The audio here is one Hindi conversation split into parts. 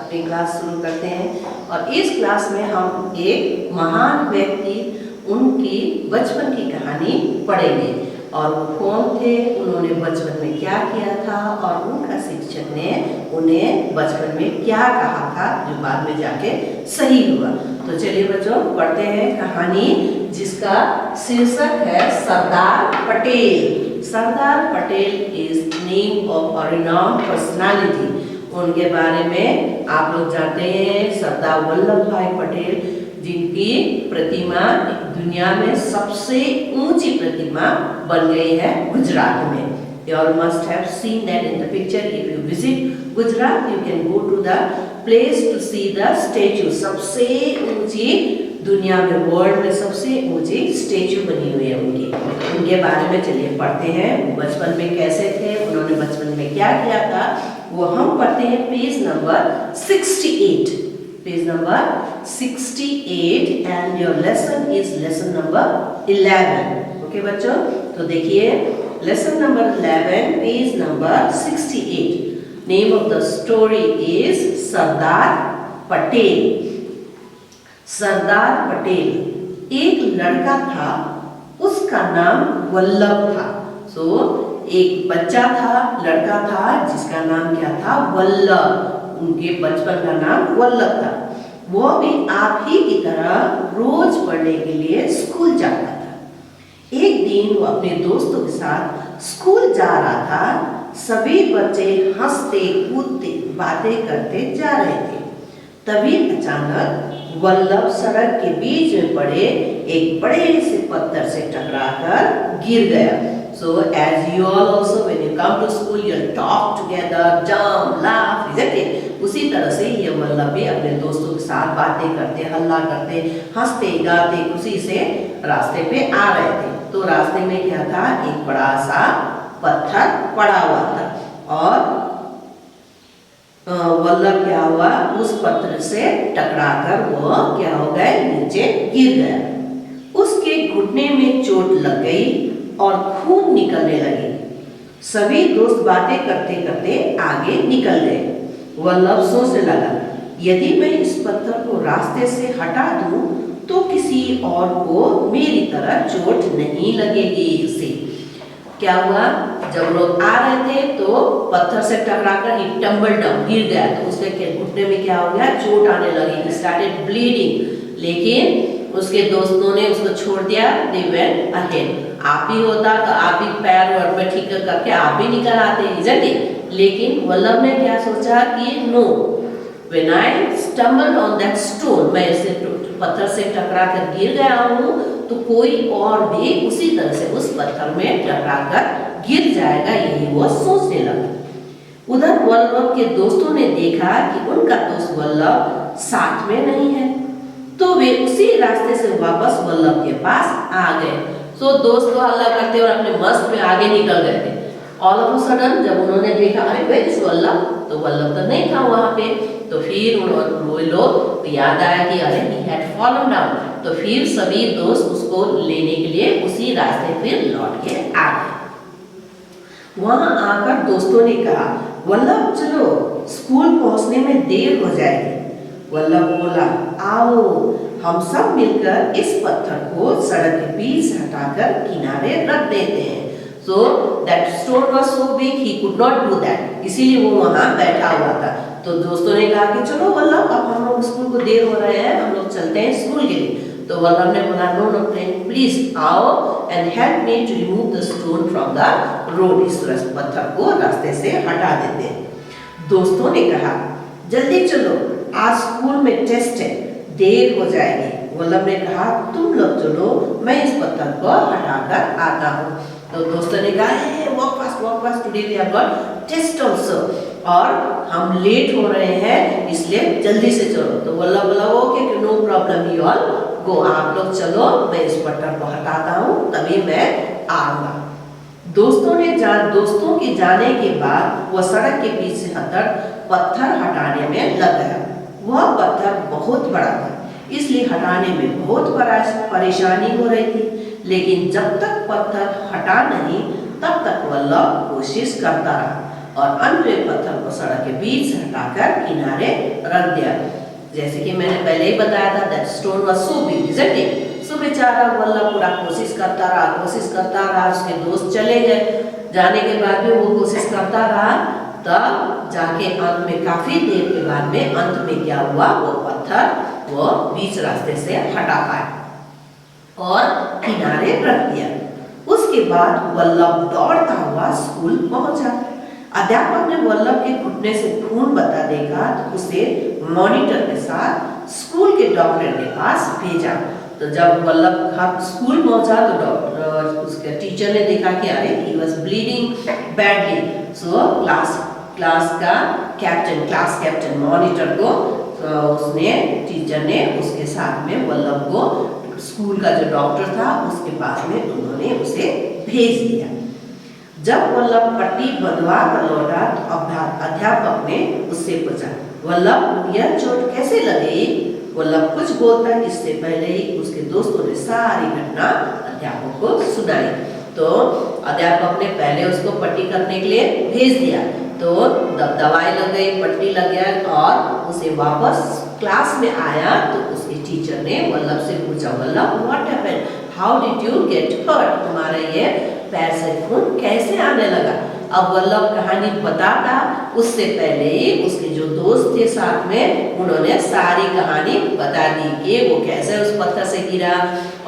अपनी क्लास शुरू करते हैं। और इस क्लास में हम एक महान व्यक्ति उनकी बचपन की कहानी पढ़ेंगे और वो कौन थे, उन्होंने बचपन में क्या किया था और उनका शिक्षक ने उन्हें बचपन में क्या कहा था जो बाद में जाके सही हुआ। तो चलिए बच्चों पढ़ते हैं कहानी जिसका शीर्षक है Sardar Patel. Sardar Patel is name of a renowned personality. उनके बारे में आप लोग जानते हैं सरदार वल्लभ भाई पटेल, जिनकी प्रतिमा दुनिया में सबसे ऊंची प्रतिमा बन गई है गुजरात में। You all must have seen that in the picture. If you visit Gujarat, you can go to the place to see the statue. सबसे ऊंची दुनिया में, वर्ल्ड में सबसे ऊंची स्टेच्यू बनी हुई है उनके बारे में चलिए पढ़ते हैं। बचपन में कैसे थे, उन्होंने बचपन में क्या किया था, वो हम पढ़ते हैं page number 68। Page number 68 and your lesson is lesson number 11। Okay बच्चों, तो देखिए lesson number 11 page number 68। Name of the story is Sardar Patel. Sardar Patel एक लड़का था, उसका नाम वल्लभ था। सो एक बच्चा था, लड़का था जिसका नाम क्या था, वल्लभ। उनके बचपन का नाम वल्लभ था। वो भी आप ही की तरह रोज पढ़ने के लिए स्कूल जाता था। एक दिन वो अपने दोस्तों के साथ स्कूल जा रहा था। सभी बच्चे हंसते कूदते बातें करते जा रहे थे। तभी अचानक वल्लभ सड़क के बीच में पड़े एक बड़े से पत्थर से टकराकर गिर गया। So as you all also when you come to school you talk together, jump, laugh, isn't it? उसी तरह से ये वल्लभ भी अपने दोस्तों के साथ बातें करते, हल्ला करते, हंसते गाते खुशी से रास्ते पे आ रहे थे। तो रास्ते में क्या था, एक बड़ा सा पत्थर पड़ा हुआ था और वल्लभ क्या हुआ, उस पत्थर से टकराकर वो क्या हो गए, नीचे गिर गया। उसके घुटने में चोट लग गई और खून निकलने लगी। सभी दोस्त बातें करते करते आगे निकल गए। वल्लभ सोचने लगा, यदि मैं इस पत्थर को रास्ते से हटा दूं तो किसी और को मेरी तरह चोट नहीं लगेगी। इससे क्या हुआ, जब लोग आ रहे थे तो पत्थर से टकराकर ही टम्बल डाउन गिर गया, तो उसके घुटने में क्या हो गया, चोट आने लगी, स्टार्टेड ब्लीडिंग। लेकिन उसके दोस्तों ने उसको छोड़ दिया, दे वेंट अहेड। आप भी होता तो आप भी पैर और पे ठीक करके आप भी निकल आते, इजंट इट? लेकिन वल्लभ ने क्या सोचा कि no, when I stumble on that stone, मैं इसे पत्थर से टकरा कर गिर गया हूँ तो कोई और भी उसी तरह से उस पत्थर में टकराकर गिर जाएगा, यही वो सोचने लगा। उधर वल्लभ के दोस्तों ने देखा कि उनका दोस्त वल्लभ साथ में नहीं है, तो वे उसी रास्ते से वापस वल्लभ के पास आ गए। सो दोस्त तो हल्ला करते और अपने मस्त में आगे निकल गए थे। ऑल ऑफ अ सडन जब उन्होंने देखा, अरे वेयर इज वल्लभ, तो वल्लभ तो नहीं था वहां पे। तो फिर वो लोग याद आया कि अरे ही हैड फॉलन डाउन। तो फिर सभी दोस्त उसको लेने के लिए उसी रास्ते फिर लौट के आ गए। वहां आकर दोस्तों ने कहा, वल्लभ चलो, स्कूल पहुंचने में देर हो जाएगी। वल्लभ बोला, आओ हम सब मिलकर इस पत्थर को सड़क के बीच से हटाकर किनारे रख देते हैं। So that stone was so big he could not do that. इसीलिए वो वहाँ बैठा हुआ था। तो दोस्तों ने कहा कि चलो वल्लभ, अब हम लोग स्कूल को देर हो रहे हैं, हम लोग चलते हैं स्कूल के लिए। तो वल्लभ ने बोला, नो नो फ्रेंड, प्लीज आओ and help me to remove the stone from the road. इस पत्थर को रास्ते से हटा देते हैं। दोस्तों ने कहा, जल्दी चलो, आज स्कूल में टेस्ट है, देर हो जाएगी। वल्लभ ने कहा, तुम लोग चलो, मैं इस पत्थर को हटाकर आता हूँ। तो दोस्तों ने कहा, walk fast, today we have got test also, और हम लेट हो रहे हैं इसलिए जल्दी से चलो। तो वल्लभ बोला, okay no problem, you all go, आप लोग चलो, मैं इस पत्थर को हटाता हूँ तभी मैं आऊंगा। दोस्तों के जाने के बाद वह सड़क के बीच से पत्थर हटाने में लग गया। वह पत्थर बहुत बड़ा था, इसलिए हटाने में बहुत परेशानी हो रही थी। लेकिन जब तक पत्थर हटा नहीं तब तक वल्लभ कोशिश करता रहा और अंत में पत्थर को सड़क के बीच से हटाकर किनारे रख दिया। जैसे कि मैंने पहले ही बताया था, that stone was so big, isn't it? So बेचारा वल्लभ पूरा कोशिश करता रहा, उसके दोस्त चले गए। जाने के बाद भी वो कोशिश करता रहा, तब जाके अंत में काफी देर के बाद में अंत में क्या हुआ, वो पत्थर वो बीच रास्ते से हटा पाया और किनारे रख दिया। उसके बाद वल्लभ दौड़ता हुआ स्कूल पहुंचा। अध्यापक ने वल्लभ के घुटने से खून बहता देखा तो उसे मॉनिटर के साथ स्कूल के डॉक्टर के पास भेजा। तो जब वल्लभ स्कूल पहुंचा तो डॉक्टर उसके टीचर ने देखा कि अरे he was bleeding badly. So class captain monitor को उसने टीचर ने उसके साथ में वल्लभ को स्कूल का जो डॉक्टर था उसके पास में उन्होंने उसे भेज दिया। जब वल्लभ पट्टी बंधवा कर लौटा तो अध्यापक ने उससे पूछा, वल्लभ यह चोट कैसे लगी? वल्लभ कुछ बोलता इससे पहले ही उसके दोस्तों ने सारी घटना अध्यापक को सुनाई। तो अध्यापक ने पहले उसको पट्टी करने के लिए भेज दिया, तो दवाई लग गई, पट्टी लग गया और उसे वापस क्लास में आया तो उसके टीचर ने वल्लभ से पूछा, Vallabh what happened, how did you get hurt? तुम्हारा ये पैर से खून कैसे आने लगा? अब वल्लभ कहानी बताता उससे पहले ही उसके जो दोस्त थे साथ में उन्होंने सारी कहानी बता दी कि वो कैसे उस पत्थर से गिरा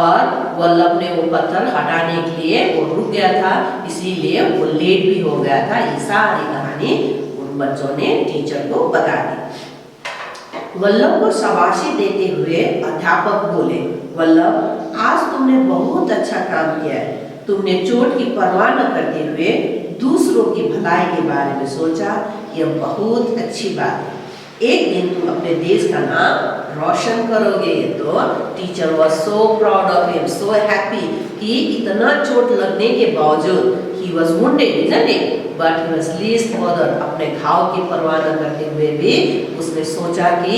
और वल्लभ ने वो पत्थर हटाने के लिए वो रुक गया था, इसीलिए वो लेट भी हो गया था। ये सारी कहानी उन बच्चों ने टीचर को बता दी। वल्लभ को शाबाशी देते हुए अध्यापक बोले, वल्लभ आज तुमने बहुत अच्छा काम किया है। तुमने चोट की परवाह न करते हुए दूसरों की भलाई के बारे में सोचा, यह बहुत अच्छी बात है। एक दिन तुम अपने देश का नाम रोशन करोगे। तो teacher was so proud of him, so happy कि इतना चोट लगने के बावजूद he was wounded, isn't it? But he was least bothered. अपने घाव की परवाह न करते हुए भी उसने सोचा कि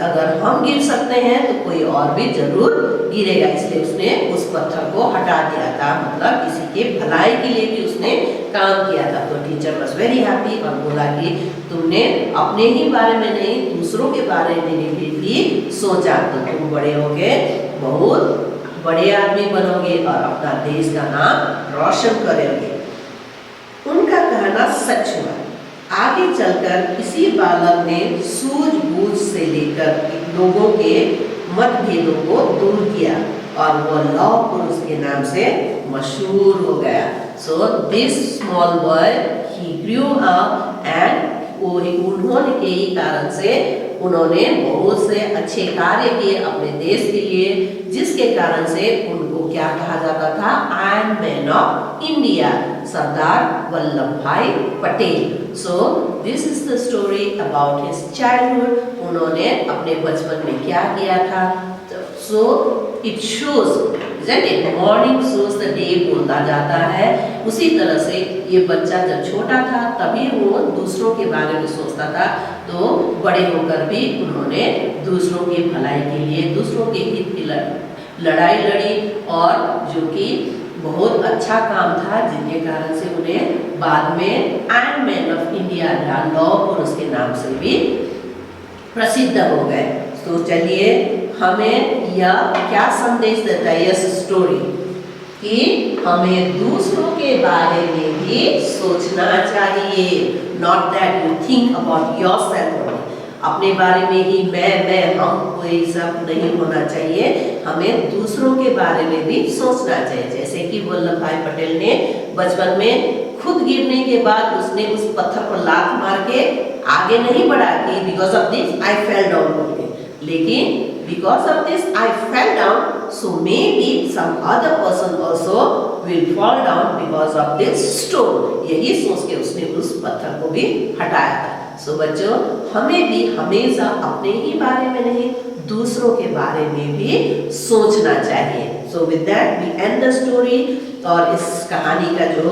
अगर हम गिर सकते हैं तो कोई और भी जरूर गिरेगा, इसलिए उसने उस पत्थर को हटा दिया था। मतलब किसी के भलाई के लिए भी उसने काम किया था। तो टीचर वाज वेरी हैप्पी और बोला कि तुमने अपने ही बारे में नहीं दूसरों के बारे में भी सोचा, तो तुम बड़े होके बहुत बड़े आदमी बनोगे और अपना देश का नाम रोशन करोगे। उनका कहना सच हुआ। आगे चलकर इसी बालक ने सूझबूझ से लेकर लोगों के मतभेदों को दूर किया और वो लौह पुरुष के नाम से मशहूर हो गया। So this small boy he grew up and उन्होंने के ही कारण से उन्होंने बहुत से अच्छे कार्य किए अपने देश के लिए, जिसके कारण से उनको क्या कहा जाता था, iron man of India, Sardar Vallabh भाई Patel. So this is the story about his childhood. उन्होंने अपने बचपन में क्या किया था। So it shows, isn't it? Morning shows the day बोलता जाता है। उसी तरह से ये बच्चा जब छोटा था तभी वो दूसरों के बारे में सोचता था, तो बड़े होकर भी उन्होंने दूसरों की भलाई के लिए दूसरों के हित की लड़ाई लड़ी और जो कि बहुत अच्छा काम था, जिनके कारण से उन्हें बाद में आयरन मैन ऑफ इंडिया या लौह पुरुष के नाम से भी प्रसिद्ध हो गए। तो चलिए हमें यह क्या संदेश देता है यह स्टोरी, कि हमें दूसरों के बारे में भी सोचना चाहिए। Not that you think about yourself, अपने बारे में ही मैं हम कोई सब नहीं होना चाहिए। हमें दूसरों के बारे में भी सोचना चाहिए। जैसे कि वल्लभ भाई पटेल ने बचपन में खुद गिरने के बाद उसने उस पत्थर पर लात मार के आगे नहीं बढ़ा कि because of this I fell down बोल के, लेकिन because of this I fell down, so maybe some other person also will fall down because of this stone. यही सोच के उसने उस पत्थर को भी हटाया था। सो बच्चों, हमें भी हमेशा अपने ही बारे में नहीं दूसरों के बारे में भी सोचना चाहिए। So with that we end the story. और इस कहानी का जो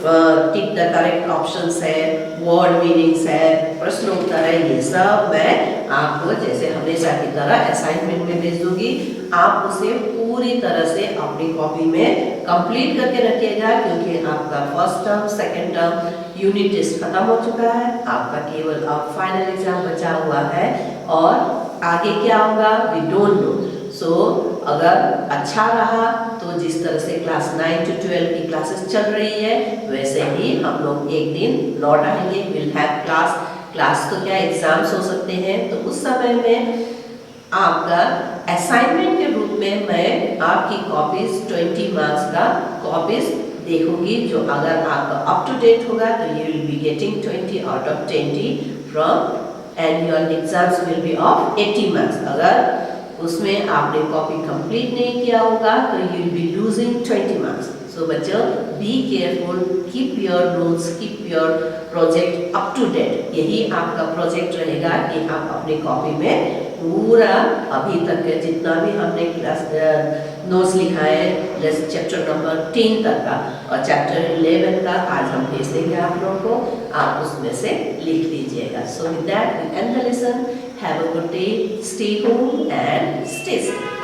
टिक द करेक्ट ऑप्शंस है, वर्ड मीनिंग्स है, प्रश्नोत्तर है, ये सब मैं आपको जैसे हमेशा की तरह असाइनमेंट में भेज दूंगी। आप उसे पूरी तरह से अपनी कॉपी में कंप्लीट करके रखिएगा, क्योंकि आपका first term, second term unit test खत्म हो चुका है, आपका केवल अब फाइनल एग्जाम बचा हुआ है और आगे क्या होगा वी डोंट नो। सो अगर अच्छा रहा तो जिस तरह से क्लास 9 to 12 की क्लासेस चल रही है वैसे ही हम लोग एक दिन लौट आएंगे, विल हैव क्लास तो क्या एग्जाम्स हो सकते हैं, तो उस समय में आपका असाइनमेंट के रूप में मैं आपकी कॉपीज 20 मार्क्स का कॉपीज देखूंगी, जो अगर आपका अप टू डेट होगा तो you will be getting 20 out of 20 from and your exams will be of 80 marks. अगर उसमें आपने कॉपी कंप्लीट नहीं किया होगा तो you will be losing 20 marks. So बच्चों be careful, keep your notes, keep your project up to date. यही आपका प्रोजेक्ट रहेगा कि आप अपनी कॉपी में पूरा अभी तक के जितना भी हमने क्लास नोट्स लिखा है चैप्टर नंबर 10 तक का और चैप्टर 11 का आज हम भेज देंगे आप लोगों को, आप उसमें से लिख लीजिएगा। So with that we end the lesson. Have a good day, stay home and stay safe.